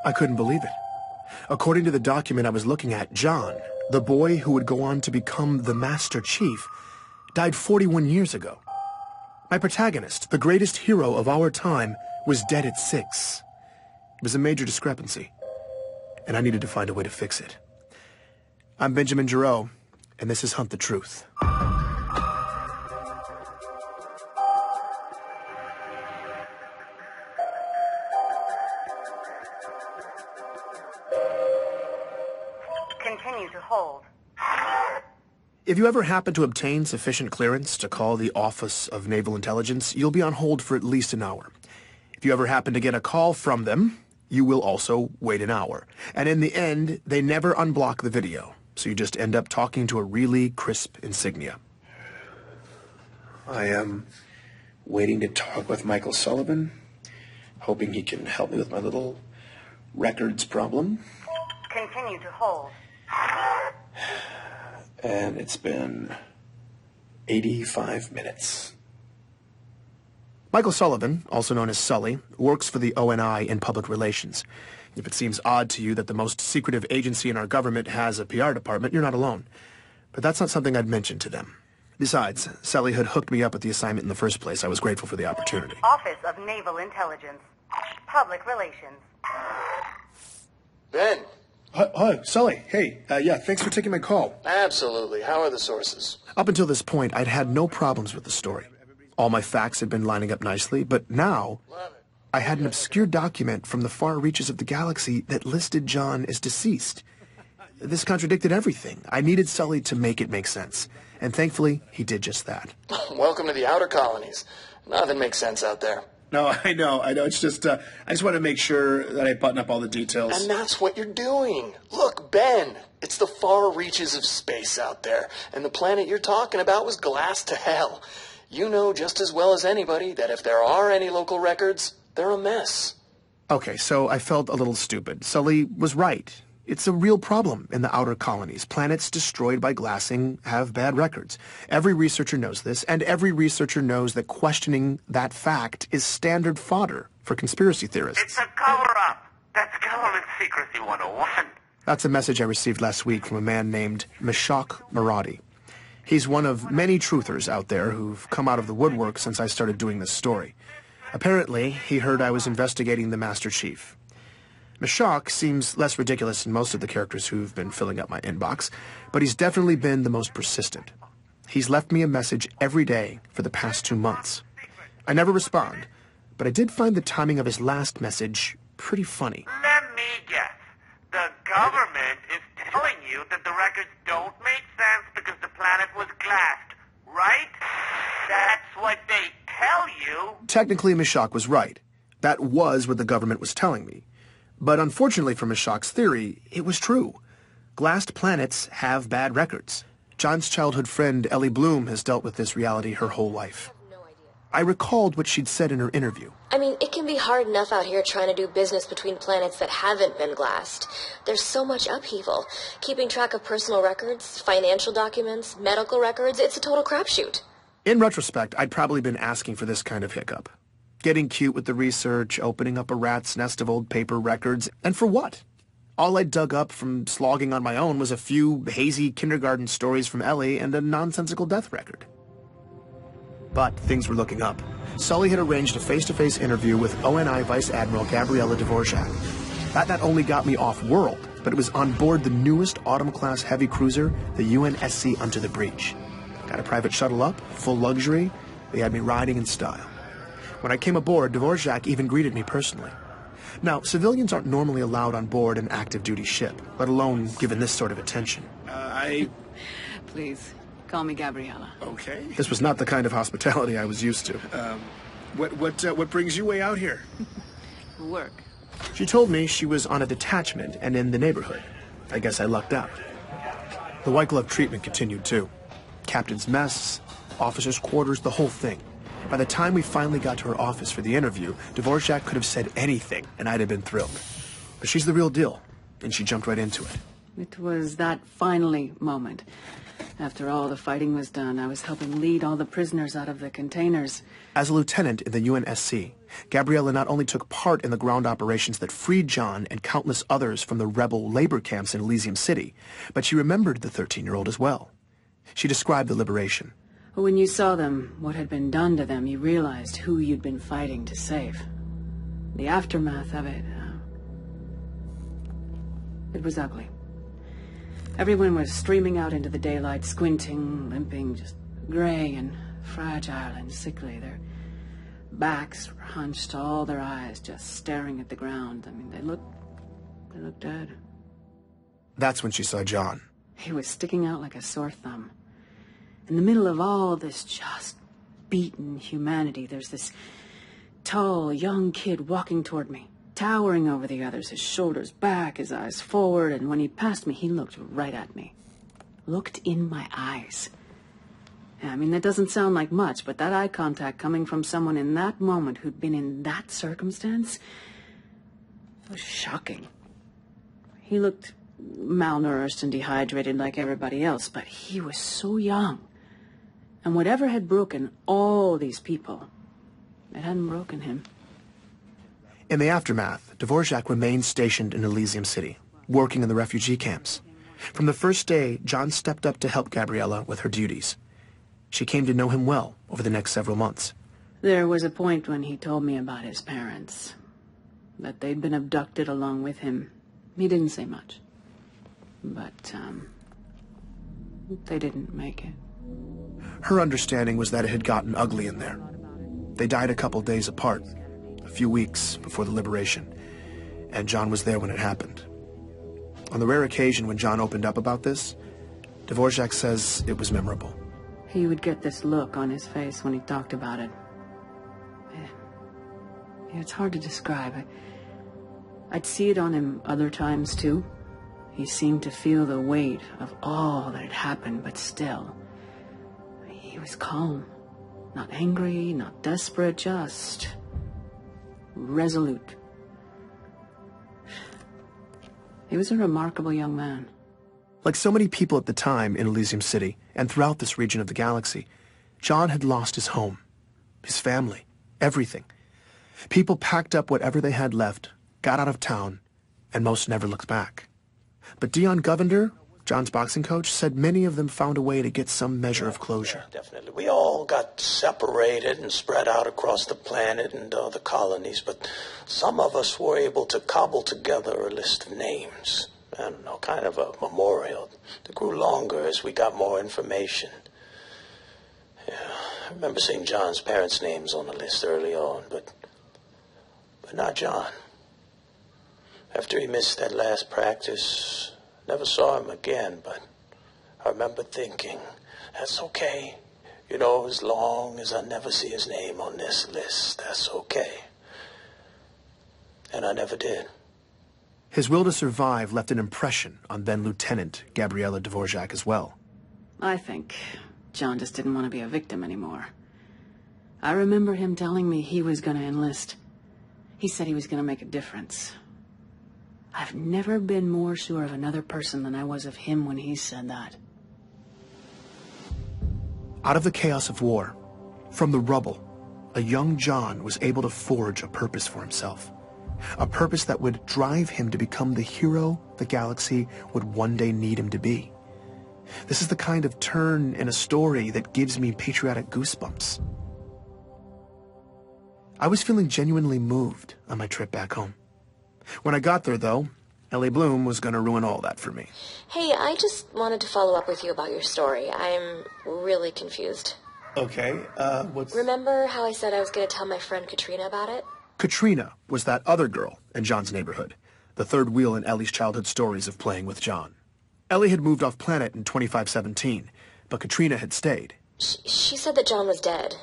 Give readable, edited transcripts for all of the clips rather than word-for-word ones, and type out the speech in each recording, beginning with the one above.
I couldn't believe it. According to the document I was looking at, John, the boy who would go on to become the Master Chief, died 41 years ago. My protagonist, the greatest hero of our time, was dead at 6. It was a major discrepancy, and I needed to find a way to fix it. I'm Benjamin Giroux, and this is Hunt the Truth. Continue to hold. If you ever happen to obtain sufficient clearance to call the Office of Naval Intelligence, you'll be on hold for at least an hour. If you ever happen to get a call from them, you will also wait an hour. And in the end, they never unblock the video, so you just end up talking to a really crisp insignia. I am waiting to talk with Michael Sullivan, hoping he can help me with my little records problem. Continue to hold. And it's been 85 minutes. Michael Sullivan, also known as Sully, works for the ONI in public relations. If it seems odd to you that the most secretive agency in our government has a PR department, you're not alone. But that's not something I'd mention to them. Besides, Sully had hooked me up with the assignment in the first place. I was grateful for the opportunity. Office of Naval Intelligence. Public Relations. Ben. Hi, Sully. Hey, yeah, thanks for taking my call. Absolutely. How are the sources? Up until this point, I'd had no problems with the story. All my facts had been lining up nicely, but now I had an obscure document from the far reaches of the galaxy that listed John as deceased. This contradicted everything. I needed Sully to make it make sense, and thankfully, he did just that. Welcome to the outer colonies. Nothing makes sense out there. No, I know. It's just, I just want to make sure that I button up all the details. And that's what you're doing. Look, Ben, it's the far reaches of space out there, and the planet you're talking about was glassed to hell. You know just as well as anybody that if there are any local records, they're a mess. Okay, so I felt a little stupid. Sully was right. It's a real problem in the outer colonies. Planets destroyed by glassing have bad records. Every researcher knows this, and every researcher knows that questioning that fact is standard fodder for conspiracy theorists. It's a cover-up. That's Government Secrecy 101. That's a message I received last week from a man named Meshach Maradi. He's one of many truthers out there who've come out of the woodwork since I started doing this story. Apparently, he heard I was investigating the Master Chief. Meshach seems less ridiculous than most of the characters who've been filling up my inbox, but he's definitely been the most persistent. He's left me a message every day for the past 2 months. I never respond, but I did find the timing of his last message pretty funny. Let me guess. The government is telling you that the records don't make sense because the planet was glassed, right? That's what they tell you. Technically, Meshach was right. That was what the government was telling me. But unfortunately for Meshach's theory, it was true. Glassed planets have bad records. John's childhood friend, Ellie Bloom, has dealt with this reality her whole life. I recalled what she'd said in her interview. I mean, it can be hard enough out here trying to do business between planets that haven't been glassed. There's so much upheaval. Keeping track of personal records, financial documents, medical records, it's a total crapshoot. In retrospect, I'd probably been asking for this kind of hiccup. Getting cute with the research, opening up a rat's nest of old paper records, and for what? All I'd dug up from slogging on my own was a few hazy kindergarten stories from Ellie and a nonsensical death record. But things were looking up. Sully had arranged a face-to-face interview with ONI Vice Admiral Gabriela Dvorak. That not only got me off-world, but it was on board the newest Autumn-class heavy cruiser, the UNSC Unto the Breach. Got a private shuttle up, full luxury. They had me riding in style. When I came aboard, Dvorak even greeted me personally. Now, civilians aren't normally allowed on board an active-duty ship, let alone given this sort of attention. Please, call me Gabriela. Okay. This was not the kind of hospitality I was used to. What brings you way out here? Work. She told me she was on a detachment and in the neighborhood. I guess I lucked out. The white glove treatment continued, too. Captain's mess, officers' quarters, the whole thing. By the time we finally got to her office for the interview, Dvorak could have said anything, and I'd have been thrilled. But she's the real deal, and she jumped right into it. It was that finally moment. After all the fighting was done, I was helping lead all the prisoners out of the containers. As a lieutenant in the UNSC, Gabriella not only took part in the ground operations that freed John and countless others from the rebel labor camps in Elysium City, but she remembered the 13-year-old as well. She described the liberation. When you saw them, what had been done to them, you realized who you'd been fighting to save. The aftermath of it, it was ugly. Everyone was streaming out into the daylight, squinting, limping, just gray and fragile and sickly. Their backs were hunched, all their eyes just staring at the ground. I mean, they looked dead. That's when she saw John. He was sticking out like a sore thumb. In the middle of all this just beaten humanity, there's this tall, young kid walking toward me, towering over the others, his shoulders back, his eyes forward, and when he passed me, he looked right at me. Looked in my eyes. I mean, that doesn't sound like much, but that eye contact coming from someone in that moment who'd been in that circumstance was shocking. He looked malnourished and dehydrated like everybody else, but he was so young. And whatever had broken all these people, it hadn't broken him. In the aftermath, Dvorak remained stationed in Elysium City, working in the refugee camps. From the first day, John stepped up to help Gabriella with her duties. She came to know him well over the next several months. There was a point when he told me about his parents, that they'd been abducted along with him. He didn't say much, but they didn't make it. Her understanding was that it had gotten ugly in there. They died a couple days apart, a few weeks before the liberation, and John was there when it happened. On the rare occasion when John opened up about this, Dvorak says it was memorable. He would get this look on his face when he talked about it. It's hard to describe. I'd see it on him other times, too. He seemed to feel the weight of all that had happened, but still, he was calm. Not angry, not desperate, just resolute. He was a remarkable young man. Like so many people at the time in Elysium City and throughout this region of the galaxy, John had lost his home, his family, everything. People packed up whatever they had left, got out of town, and most never looked back. But Dion Govender, John's boxing coach, said many of them found a way to get some measure of closure. Yeah, definitely. We all got separated and spread out across the planet and the colonies, but some of us were able to cobble together a list of names. And kind of a memorial that grew longer as we got more information. Yeah, I remember seeing John's parents' names on the list early on, but not John. After he missed that last practice, never saw him again, but I remember thinking, that's okay. You know, as long as I never see his name on this list, that's okay. And I never did. His will to survive left an impression on then-Lieutenant Gabriella Dvorak as well. I think John just didn't want to be a victim anymore. I remember him telling me he was going to enlist. He said he was going to make a difference. I've never been more sure of another person than I was of him when he said that. Out of the chaos of war, from the rubble, a young John was able to forge a purpose for himself. A purpose that would drive him to become the hero the galaxy would one day need him to be. This is the kind of turn in a story that gives me patriotic goosebumps. I was feeling genuinely moved on my trip back home. When I got there, though, Ellie Bloom was going to ruin all that for me. Hey, I just wanted to follow up with you about your story. I'm really confused. Okay, what's... Remember how I said I was going to tell my friend Katrina about it? Katrina was that other girl in John's neighborhood, the third wheel in Ellie's childhood stories of playing with John. Ellie had moved off planet in 2517, but Katrina had stayed. She said that John was dead.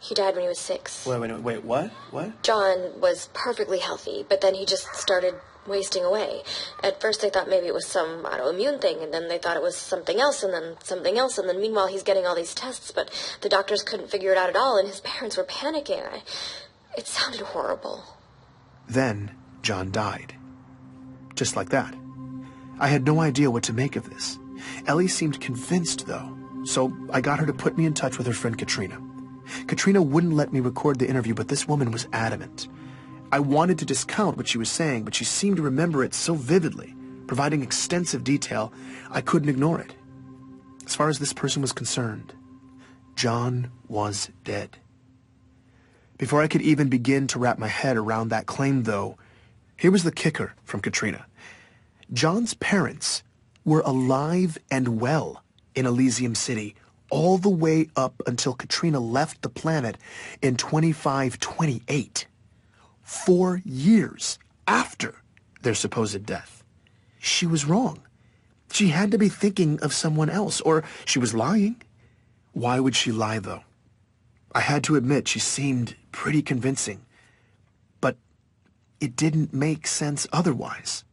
He died when he was 6. Wait, what? What? John was perfectly healthy, but then he just started wasting away. At first they thought maybe it was some autoimmune thing, and then they thought it was something else, and then something else, and then meanwhile he's getting all these tests, but the doctors couldn't figure it out at all, and his parents were panicking. It sounded horrible. Then John died. Just like that. I had no idea what to make of this. Ellie seemed convinced, though, so I got her to put me in touch with her friend Katrina. Katrina wouldn't let me record the interview, but this woman was adamant. I wanted to discount what she was saying, but she seemed to remember it so vividly, providing extensive detail, I couldn't ignore it. As far as this person was concerned, John was dead. Before I could even begin to wrap my head around that claim, though, here was the kicker from Katrina. John's parents were alive and well in Elysium City all the way up until Katrina left the planet in 2528. 4 years after their supposed death. She was wrong. She had to be thinking of someone else, or she was lying. Why would she lie, though? I had to admit she seemed pretty convincing, but it didn't make sense otherwise.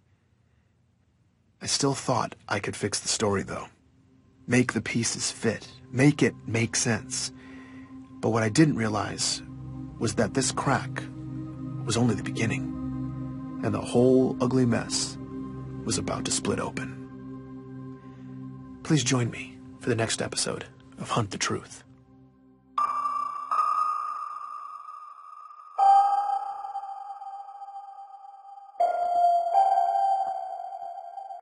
I still thought I could fix the story, though. Make the pieces fit. Make it make sense. But what I didn't realize was that this crack was only the beginning, and the whole ugly mess was about to split open. Please join me for the next episode of Hunt the Truth.